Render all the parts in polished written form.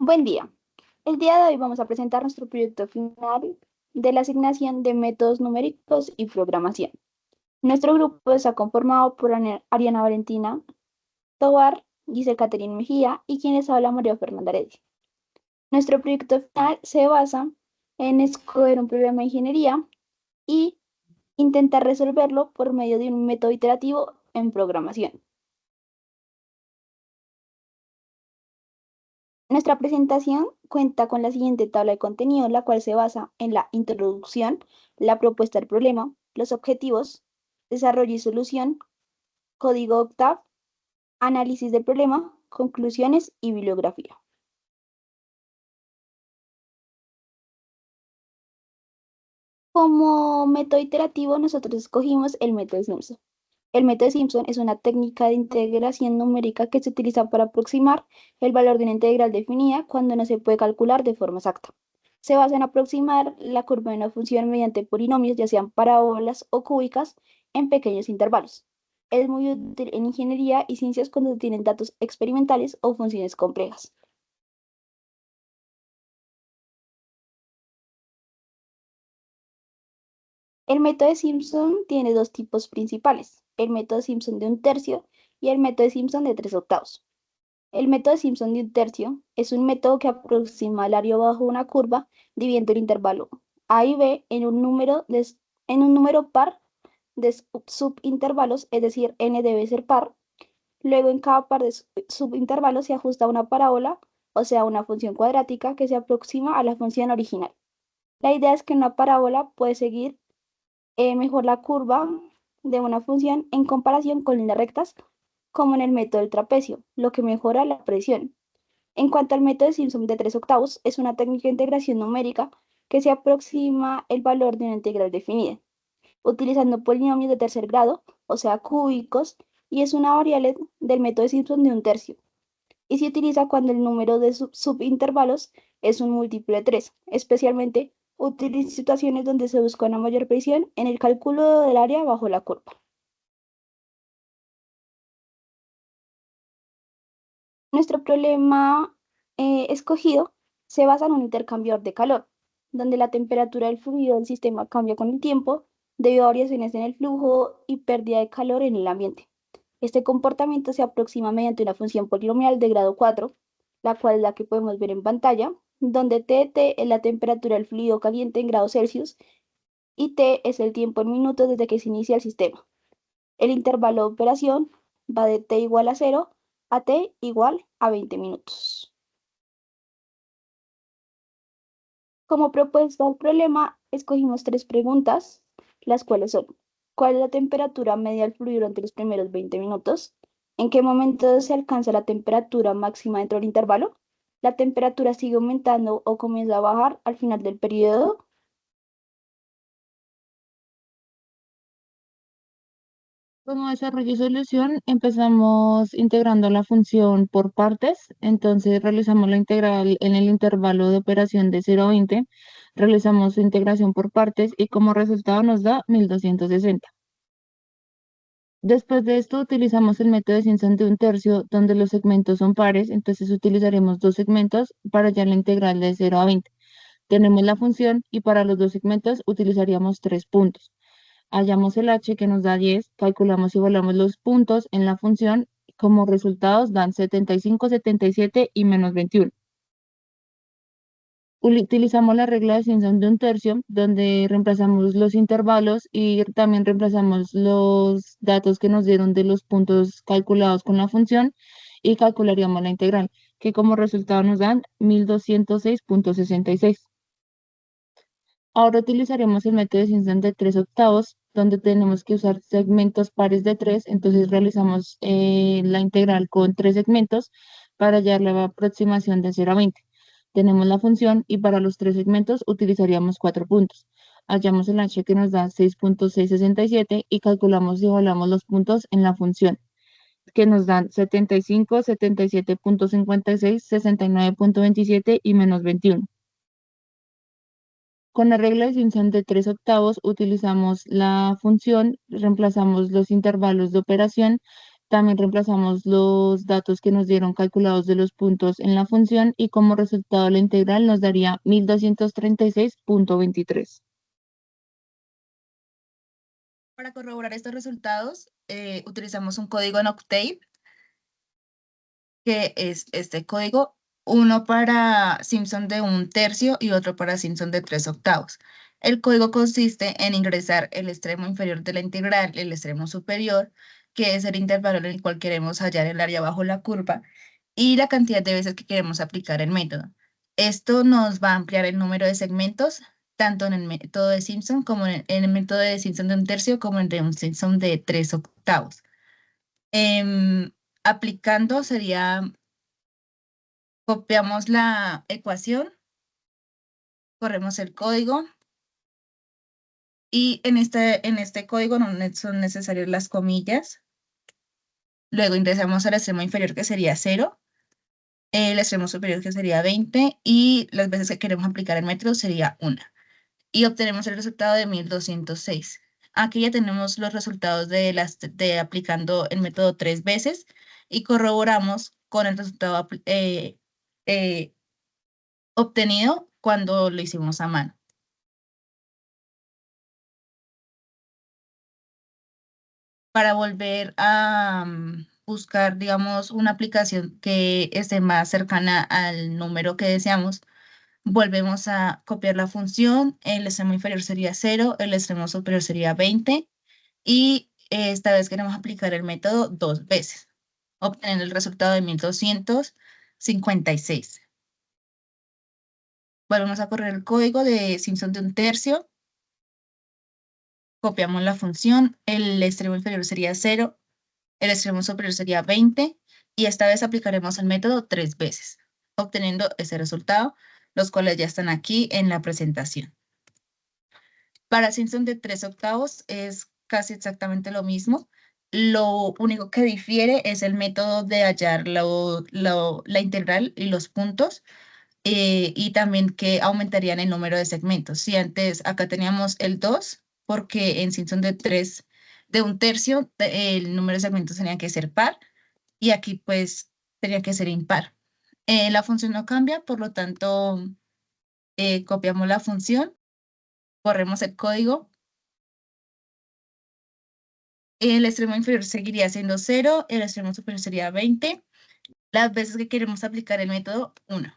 Buen día. El día de hoy vamos a presentar nuestro proyecto final de la asignación de métodos numéricos y programación. Nuestro grupo está conformado por Ariana Valentina Tobar, Giselle Caterine Mejía y quienes habla María Fernanda Heredia. Nuestro proyecto final se basa en escoger un problema de ingeniería y intentar resolverlo por medio de un método iterativo en programación. Nuestra presentación cuenta con la siguiente tabla de contenido, la cual se basa en la introducción, la propuesta del problema, los objetivos, desarrollo y solución, código octave, análisis del problema, conclusiones y bibliografía. Como método iterativo, nosotros escogimos el método de Simpson. El método de Simpson es una técnica de integración numérica que se utiliza para aproximar el valor de una integral definida cuando no se puede calcular de forma exacta. Se basa en aproximar la curva de una función mediante polinomios, ya sean parábolas o cúbicas, en pequeños intervalos. Es muy útil en ingeniería y ciencias cuando se tienen datos experimentales o funciones complejas. El método de Simpson tiene dos tipos principales, el método Simpson de un tercio y el método de Simpson de 3/8. El método de Simpson de un tercio es un método que aproxima el área bajo una curva dividiendo el intervalo a y b en un número par de subintervalos, es decir, n debe ser par. Luego en cada par de subintervalos se ajusta una parábola, o sea, una función cuadrática que se aproxima a la función original. La idea es que una parábola puede seguir mejor la curva de una función en comparación con líneas rectas, como en el método del trapecio, lo que mejora la presión. En cuanto al método de Simpson de 3/8, es una técnica de integración numérica que se aproxima el valor de una integral definida, utilizando polinomios de tercer grado, o sea, cúbicos, y es una variable del método de Simpson de un tercio. Y se utiliza cuando el número de subintervalos es un múltiplo de 3, especialmente útil en situaciones donde se busca una mayor precisión en el cálculo del área bajo la curva. Nuestro problema escogido se basa en un intercambiador de calor, donde la temperatura del fluido del sistema cambia con el tiempo debido a variaciones en el flujo y pérdida de calor en el ambiente. Este comportamiento se aproxima mediante una función polinomial de grado 4, la cual es la que podemos ver en pantalla, donde T es la temperatura del fluido caliente en grados Celsius y T es el tiempo en minutos desde que se inicia el sistema. El intervalo de operación va de T igual a 0 a T igual a 20 minutos. Como propuesta al problema, escogimos tres preguntas, las cuales son: ¿cuál es la temperatura media del fluido durante los primeros 20 minutos? ¿En qué momento se alcanza la temperatura máxima dentro del intervalo? ¿La temperatura sigue aumentando o comienza a bajar al final del periodo? Como desarrollo y solución, empezamos integrando la función por partes. Entonces realizamos la integral en el intervalo de operación de 0 a 20. Realizamos su integración por partes y como resultado nos da 1260. Después de esto utilizamos el método de Simpson de un tercio, donde los segmentos son pares. Entonces utilizaremos dos segmentos para hallar la integral de 0 a 20. Tenemos la función y para los dos segmentos utilizaríamos tres puntos. Hallamos el h que nos da 10, calculamos y evaluamos los puntos en la función. Como resultados dan 75, 77 y menos 21. Utilizamos la regla de Simpson de un tercio, donde reemplazamos los intervalos y también reemplazamos los datos que nos dieron de los puntos calculados con la función y calcularíamos la integral, que como resultado nos dan 1206,66. Ahora utilizaremos el método de Simpson de 3/8, donde tenemos que usar segmentos pares de 3. Entonces realizamos la integral con tres segmentos para hallar la aproximación de 0 a 20. Tenemos la función y para los tres segmentos utilizaríamos cuatro puntos. Hallamos el h que nos da 6,667 y calculamos y evaluamos los puntos en la función, que nos dan 75, 77,56, 69,27 y menos 21. Con la regla de Simpson de 3/8 utilizamos la función, reemplazamos los intervalos de operación También reemplazamos los datos que nos dieron calculados de los puntos en la función y como resultado la integral nos daría 1236,23. Para corroborar estos resultados, utilizamos un código en Octave, que es este código, uno para Simpson de 1/3 y otro para Simpson de 3/8. El código consiste en ingresar el extremo inferior de la integral, el extremo superior, que es el intervalo en el cual queremos hallar el área bajo la curva, y la cantidad de veces que queremos aplicar el método. Esto nos va a ampliar el número de segmentos, tanto en el método de Simpson como en el método de Simpson de 1/3 como en el de un Simpson de 3/8. Aplicando sería, copiamos la ecuación, corremos el código y en este código no son necesarias las comillas. Luego ingresamos al extremo inferior que sería 0, el extremo superior que sería 20 y las veces que queremos aplicar el método sería 1. Y obtenemos el resultado de 1206. Aquí ya tenemos los resultados de aplicando el método 3 veces y corroboramos con el resultado eh, obtenido cuando lo hicimos a mano. Para volver a buscar, digamos, una aplicación que esté más cercana al número que deseamos, volvemos a copiar la función, el extremo inferior sería 0, el extremo superior sería 20, y esta vez queremos aplicar el método 2 veces, obteniendo el resultado de 1256. Volvemos a correr el código de Simpson de 1/3, copiamos la función, el extremo inferior sería 0, el extremo superior sería 20, y esta vez aplicaremos el método 3 veces, obteniendo ese resultado, los cuales ya están aquí en la presentación. Para Simpson de 3/8 es casi exactamente lo mismo. Lo único que difiere es el método de hallar la integral y los puntos, y también que aumentarían el número de segmentos. Si antes acá teníamos el 2, porque en Simpson de 3, de 1/3, el número de segmentos tenía que ser par, y aquí pues tenía que ser impar. La función no cambia, por lo tanto, copiamos la función, corremos el código. El extremo inferior seguiría siendo 0, el extremo superior sería 20. Las veces que queremos aplicar el método, 1,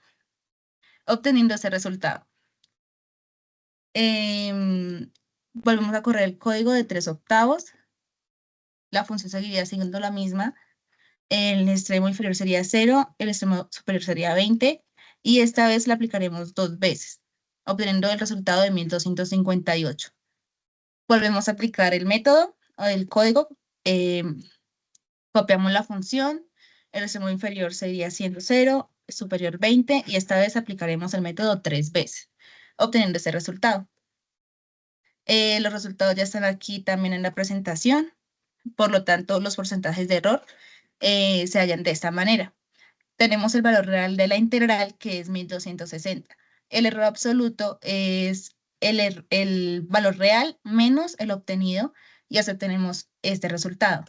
obteniendo ese resultado. Volvemos a correr el código de 3/8. La función seguiría siendo la misma. El extremo inferior sería 0, el extremo superior sería 20. Y esta vez la aplicaremos 2 veces, obteniendo el resultado de 1258. Volvemos a aplicar el método o el código. Copiamos la función, el extremo inferior sería siendo 0, superior 20, y esta vez aplicaremos el método 3 veces, obteniendo ese resultado. Los resultados ya están aquí también en la presentación, por lo tanto, los porcentajes de error se hallan de esta manera. Tenemos el valor real de la integral, que es 1260. El error absoluto es el valor real menos el obtenido, y así obtenemos este resultado.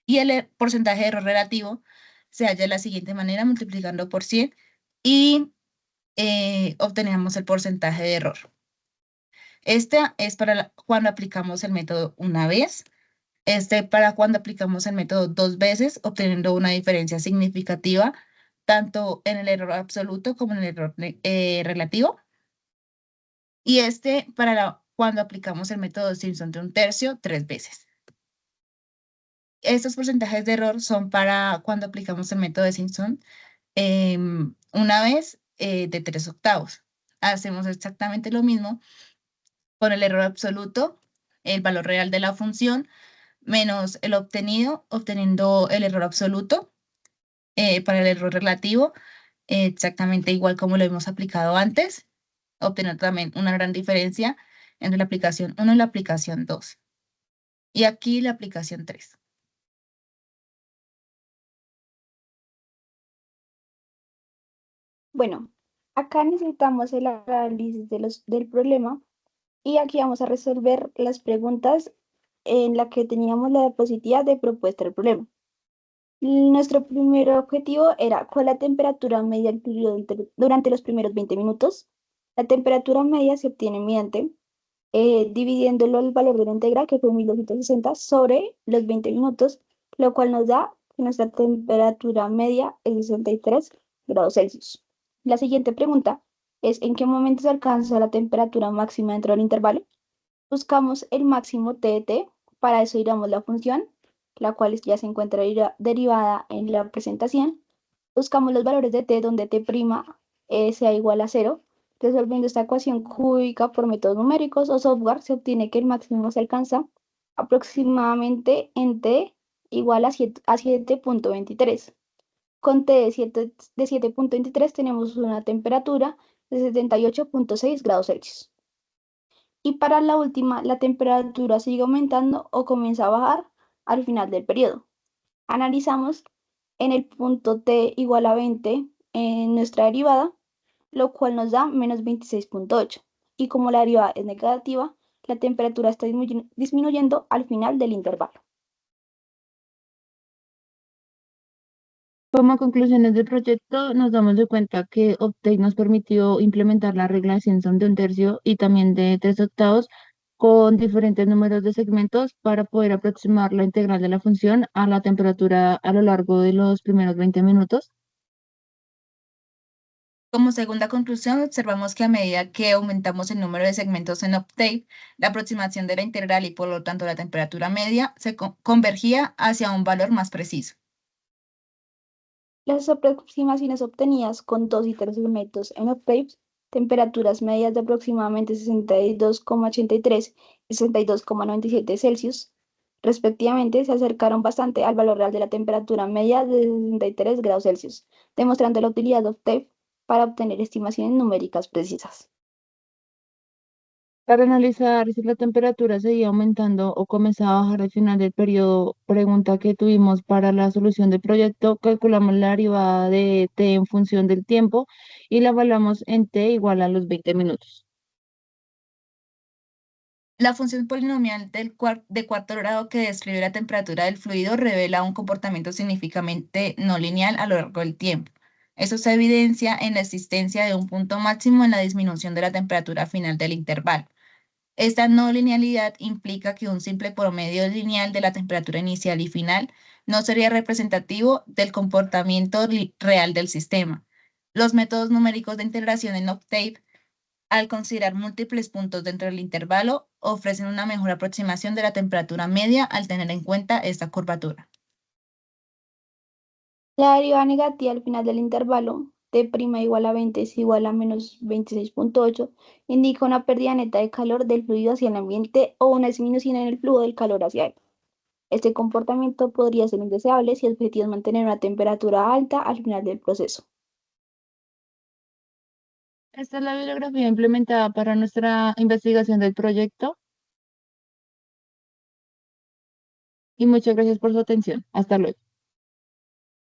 Y el porcentaje de error relativo se halla de la siguiente manera, multiplicando por 100 y obtenemos el porcentaje de error. Este es para cuando aplicamos el método una vez, este para cuando aplicamos el método 2 veces, obteniendo una diferencia significativa, tanto en el error absoluto como en el error relativo. Y este para cuando aplicamos el método Simpson de 1/3, 3 veces. Estos porcentajes de error son para cuando aplicamos el método de Simpson una vez de 3/8. Hacemos exactamente lo mismo con el error absoluto, el valor real de la función, menos el obtenido, obteniendo el error absoluto. Para el error relativo, exactamente igual como lo hemos aplicado antes, obteniendo también una gran diferencia entre la aplicación 1 y la aplicación 2. Y aquí la aplicación 3. Bueno, acá necesitamos el análisis del problema y aquí vamos a resolver las preguntas en la que teníamos la diapositiva de propuesta del problema. Nuestro primer objetivo era cuál la temperatura media del fluido durante los primeros 20 minutos. La temperatura media se obtiene mediante dividiéndolo el valor de la integral, que fue 1260, sobre los 20 minutos, lo cual nos da que nuestra temperatura media es 63 grados Celsius. La siguiente pregunta es: ¿en qué momento se alcanza la temperatura máxima dentro del intervalo? Buscamos el máximo T de T, para eso iremos la función, la cual ya se encuentra derivada en la presentación. Buscamos los valores de T donde T' sea igual a 0. Resolviendo esta ecuación cúbica por métodos numéricos o software, se obtiene que el máximo se alcanza aproximadamente en T igual a 7.23. Con T de 7.23 tenemos una temperatura de 78.6 grados Celsius. Y para la última, la temperatura sigue aumentando o comienza a bajar al final del periodo. Analizamos en el punto T igual a 20 en nuestra derivada, lo cual nos da menos 26.8. Y como la derivada es negativa, la temperatura está disminuyendo al final del intervalo. Como conclusiones del proyecto, nos damos de cuenta que Optake nos permitió implementar la regla de Simpson de un tercio y también de tres octavos con diferentes números de segmentos para poder aproximar la integral de la función a la temperatura a lo largo de los primeros 20 minutos. Como segunda conclusión, observamos que a medida que aumentamos el número de segmentos en Octave, la aproximación de la integral y por lo tanto la temperatura media se convergía hacia un valor más preciso. Las aproximaciones obtenidas con 2 y 3 segmentos en octaves, temperaturas medias de aproximadamente 62,83 y 62,97 Celsius, respectivamente, se acercaron bastante al valor real de la temperatura media de 63 grados Celsius, demostrando la utilidad de Octave para obtener estimaciones numéricas precisas. Para analizar si la temperatura seguía aumentando o comenzaba a bajar al final del periodo, pregunta que tuvimos para la solución del proyecto, calculamos la derivada de t en función del tiempo y la evaluamos en t igual a los 20 minutos. La función polinomial de cuarto grado que describe la temperatura del fluido revela un comportamiento significativamente no lineal a lo largo del tiempo. Eso se evidencia en la existencia de un punto máximo en la disminución de la temperatura final del intervalo. Esta no linealidad implica que un simple promedio lineal de la temperatura inicial y final no sería representativo del comportamiento real del sistema. Los métodos numéricos de integración en Octave, al considerar múltiples puntos dentro del intervalo, ofrecen una mejor aproximación de la temperatura media al tener en cuenta esta curvatura. La derivada negativa al final del intervalo, T' igual a 20 es igual a menos 26.8, indica una pérdida neta de calor del fluido hacia el ambiente o una disminución en el flujo del calor hacia él. Este comportamiento podría ser indeseable si el objetivo es mantener una temperatura alta al final del proceso. Esta es la bibliografía implementada para nuestra investigación del proyecto y muchas gracias por su atención. Hasta luego.